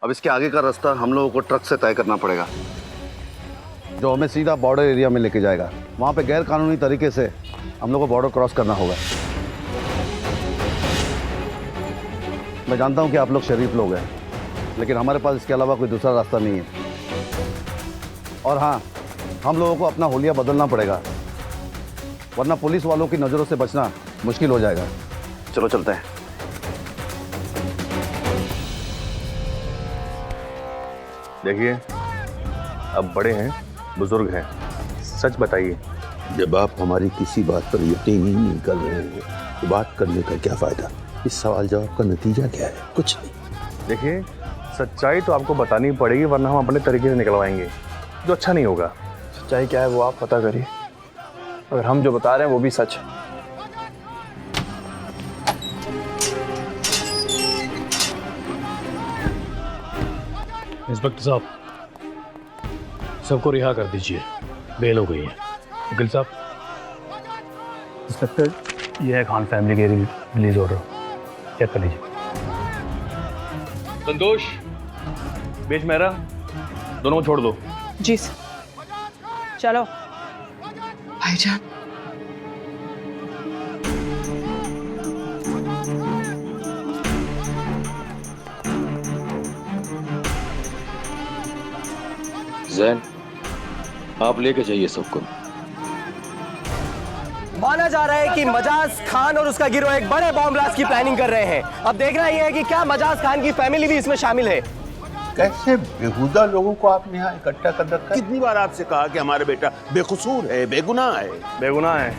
अब इसके आगे का रास्ता हम लोगों को ट्रक से तय करना पड़ेगा, जो हमें सीधा बॉर्डर एरिया में लेके जाएगा। वहाँ पे गैर कानूनी तरीके से हम लोग को बॉर्डर क्रॉस करना होगा। मैं जानता हूँ कि आप लोग शरीफ लोग हैं, लेकिन हमारे पास इसके अलावा कोई दूसरा रास्ता नहीं है। और हाँ, हम लोगों को अपना हुलिया बदलना पड़ेगा, वरना पुलिस वालों की नज़रों से बचना मुश्किल हो जाएगा। चलो चलते हैं। देखिए, अब बड़े हैं, बुजुर्ग हैं, सच बताइए। जब आप हमारी किसी बात पर यकीन ही नहीं कर रहे हैं तो बात करने का क्या फायदा? इस सवाल जवाब का नतीजा क्या है? कुछ नहीं। देखिए, सच्चाई तो आपको बतानी पड़ेगी, वरना हम अपने तरीके से निकलवाएंगे, जो अच्छा नहीं होगा। सच्चाई क्या है वो आप पता करिए। अगर हम जो बता रहे हैं वो भी सच है। इंस्पेक्टर साहब, सबको रिहा कर दीजिए, बेल हो गई है। वकील साहब। इंस्पेक्टर, ये है खान फैमिली के रिलीज ऑर्डर, चेक कर लीजिए। संतोष, बेच मेरा, दोनों को छोड़ दो। जी सर। चलो भाईजान, जैन, आप लेके जाइए सबको। माना जा रहा है कि मजाज खान और उसका गिरोह एक बड़े बॉम्ब ब्लास्ट की प्लानिंग कर रहे हैं। अब देखना यह है कि क्या मजाज खान की फैमिली भी इसमें शामिल है। कैसे बेहुदा लोगों को आपने यहाँ इकट्ठा कर रखा है? कितनी बार आपसे कहा कि हमारा बेटा बेकसूर है, बेगुनाह है। बेगुनाह है,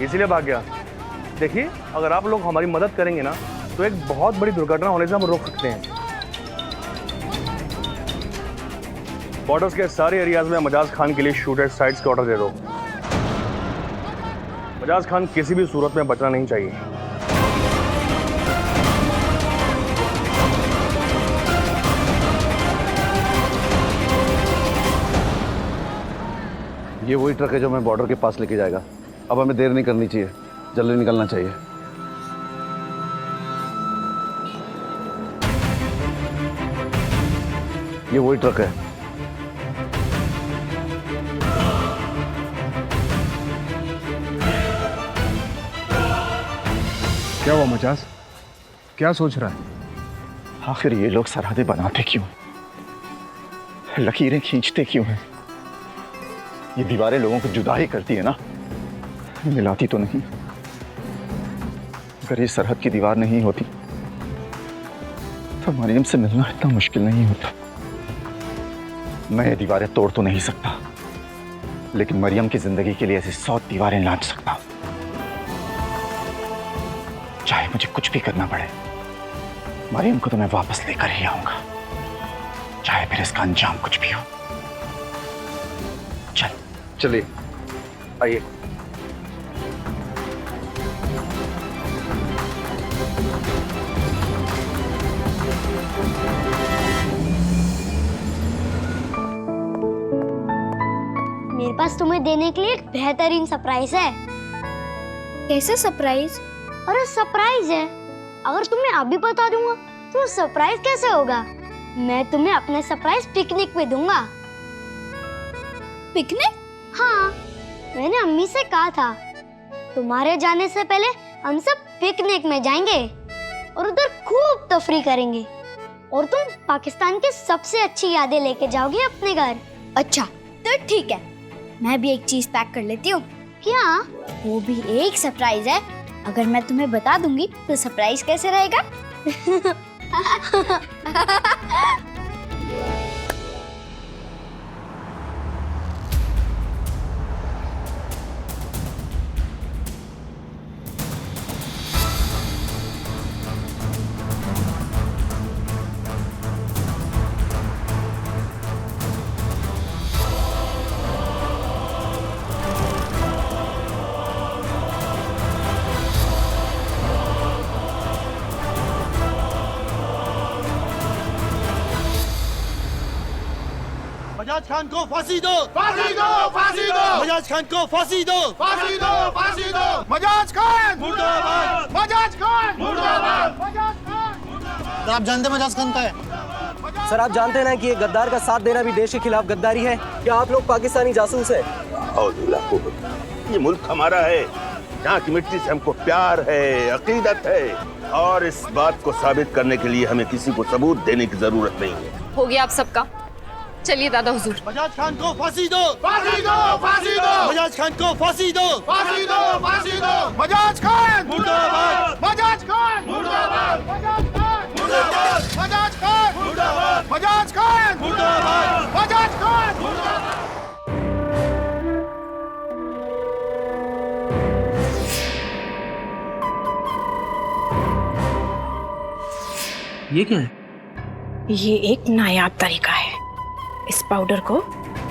इसीलिए भाग गया। देखिए, अगर आप लोग हमारी मदद करेंगे ना, तो एक बहुत बड़ी दुर्घटना होने से हम रोक सकते हैं। बॉर्डर्स के सारे एरियाज में मजाज खान के लिए शूटेड साइट्स के ऑर्डर दे दो। मजाज खान किसी भी सूरत में बचना नहीं चाहिए। ये वही ट्रक है जो हमें बॉर्डर के पास लेके जाएगा। अब हमें देर नहीं करनी चाहिए, जल्दी निकलना चाहिए। ये वही ट्रक है। क्या हुआ मजाज? क्या सोच रहा है? आखिर ये लोग सरहदें बनाते क्यों, लकीरें खींचते क्यों हैं? ये दीवारें लोगों को जुदा ही करती है ना, मिलाती तो नहीं। अगर ये सरहद की दीवार नहीं होती तो मरियम से मिलना इतना मुश्किल नहीं होता। मैं ये दीवारें तोड़ तो नहीं सकता, लेकिन मरियम की जिंदगी के लिए ऐसी 100 दीवारें लांच सकता, चाहे मुझे कुछ भी करना पड़े। मरियम को तो मैं वापस लेकर ही आऊंगा, चाहे फिर इसका अंजाम कुछ भी हो। चलिए, आइए। मेरे पास तुम्हें देने के लिए एक बेहतरीन सरप्राइज है। कैसे सरप्राइज? अरे सरप्राइज है, अगर तुम्हें अभी बता दूंगा तो सरप्राइज कैसे होगा। मैं तुम्हें अपने सरप्राइज पिकनिक पे दूंगा। पिकनिक? हाँ, मैंने अम्मी से कहा था तुम्हारे जाने से पहले हम सब पिकनिक में जाएंगे और उधर खूब तफरी करेंगे और तुम पाकिस्तान की सबसे अच्छी यादें लेके जाओगे अपने घर। अच्छा तो ठीक है, मैं भी एक चीज पैक कर लेती हूँ। क्या? वो भी एक सरप्राइज है। अगर मैं तुम्हें बता दूंगी तो सरप्राइज कैसे रहेगा? मजाज खान को फांसी दो, फांसी दो, फांसी दो। मजाज खान को फांसी दो, फांसी दो, फांसी दो। मजाज खान मुर्दाबाद, मजाज खान मुर्दाबाद, मजाज खान मुर्दाबाद। आप जानते मजाज खान का है? सर आप जानते हैं ना कि ये गद्दार का साथ देना भी देश के खिलाफ गद्दारी है। क्या आप लोग पाकिस्तानी जासूस हैं? ये मुल्क हमारा है, यहाँ की मिट्टी से हमको प्यार है, अकीदत है, और इस बात को साबित करने के लिए हमें किसी को सबूत देने की जरूरत नहीं है। हो गया आप सबका, चलिए दादा हुजूर। मजाज खान को फांसी दो, फांसी दो, फांसी दो। मजाज खान को फांसी दो, फांसी दो, फांसी दो। मजाज खान मुर्दाबाद, मजाज खान मुर्दाबाद, मजाज खान मुर्दाबाद, मजाज खान मुर्दाबाद, मजाज खान मुर्दाबाद, मजाज खान मुर्दाबाद। ये क्या है? ये एक नायाब तरीका है। इस पाउडर को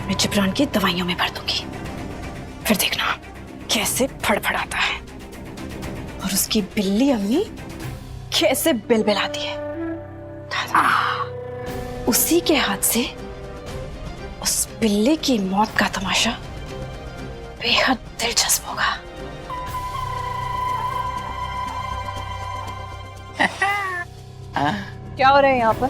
मैं जिब्रान की दवाइयों में भर दूंगी, फिर देखना कैसे फड़फड़ाता है और उसकी बिल्ली अम्मी कैसे बिलबिलाती है। उसी के हाथ से उस बिल्ली की मौत का तमाशा बेहद दिलचस्प होगा। क्या हो रहा है यहाँ पर?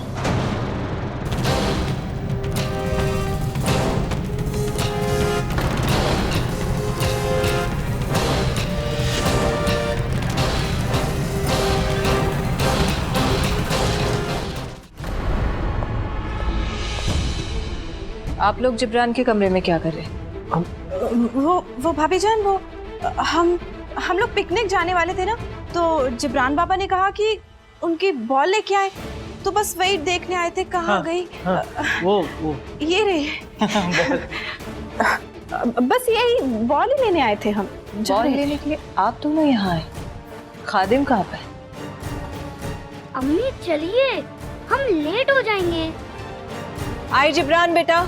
आप लोग जिब्रान के कमरे में क्या कर रहे हैं? वो भाभी जान, वो हम लोग पिकनिक जाने वाले थे ना, तो जिब्रान बाबा ने कहा कि उनकी बॉल लेके आए, तो बस वही देखने आए थे कहाँ गई। वो ये रही। बस यही बॉल ही लेने आए थे हम। बॉल लेने के लिए आप दोनों यहाँ आए? खादिम कहाँ पे? अम्मी चलिए, हम लेट हो जाएंगे। आए जिब्रान बेटा।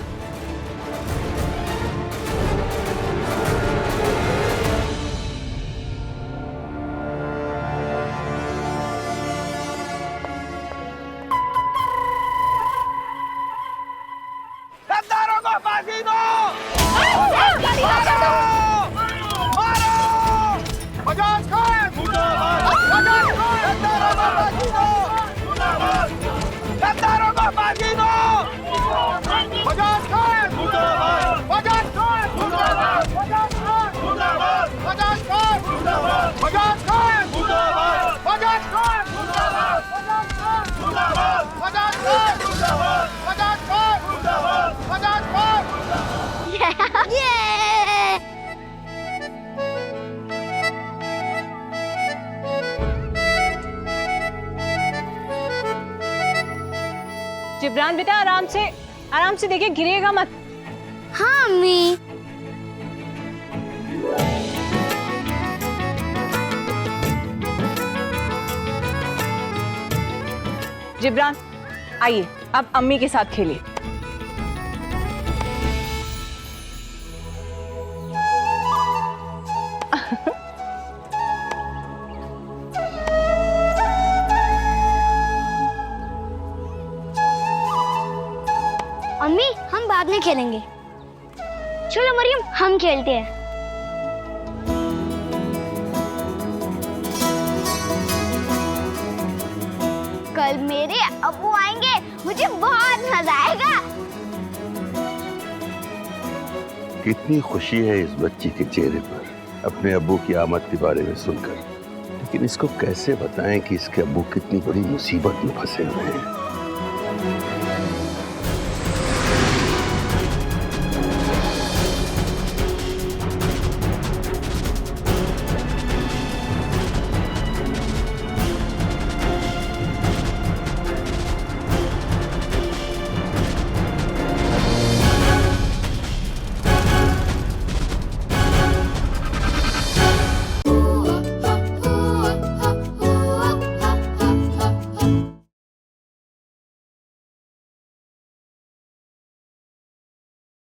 मजाज खान मुर्दाबाद, मजाज खान मुर्दाबाद, गद्दारों को फांसी दो। मजाज खान मुर्दाबाद, मजाज खान मुर्दाबाद, मजाज खान मुर्दाबाद, मजाज खान मुर्दाबाद, मजाज खान मुर्दाबाद, मजाज खान मुर्दाबाद, मजाज खान मुर्दाबाद, मजाज खान मुर्दाबाद, मजाज खान मुर्दाबाद, मजाज खान मुर्दाबाद। जिब्रान बेटा आराम से देखिए, गिरिएगा मत। हाँ अम्मी। जिब्रान आइए, अब अम्मी के साथ खेलिए। अम्मी हम बाद में खेलेंगे। चलो मरियम हम खेलते हैं। कल मेरे अब्बू आएंगे, मुझे बहुत मजा आएगा। कितनी खुशी है इस बच्ची के चेहरे पर अपने अब्बू की आमद के बारे में सुनकर, लेकिन इसको कैसे बताएं कि इसके अब्बू कितनी बड़ी मुसीबत में फंसे हुए हैं।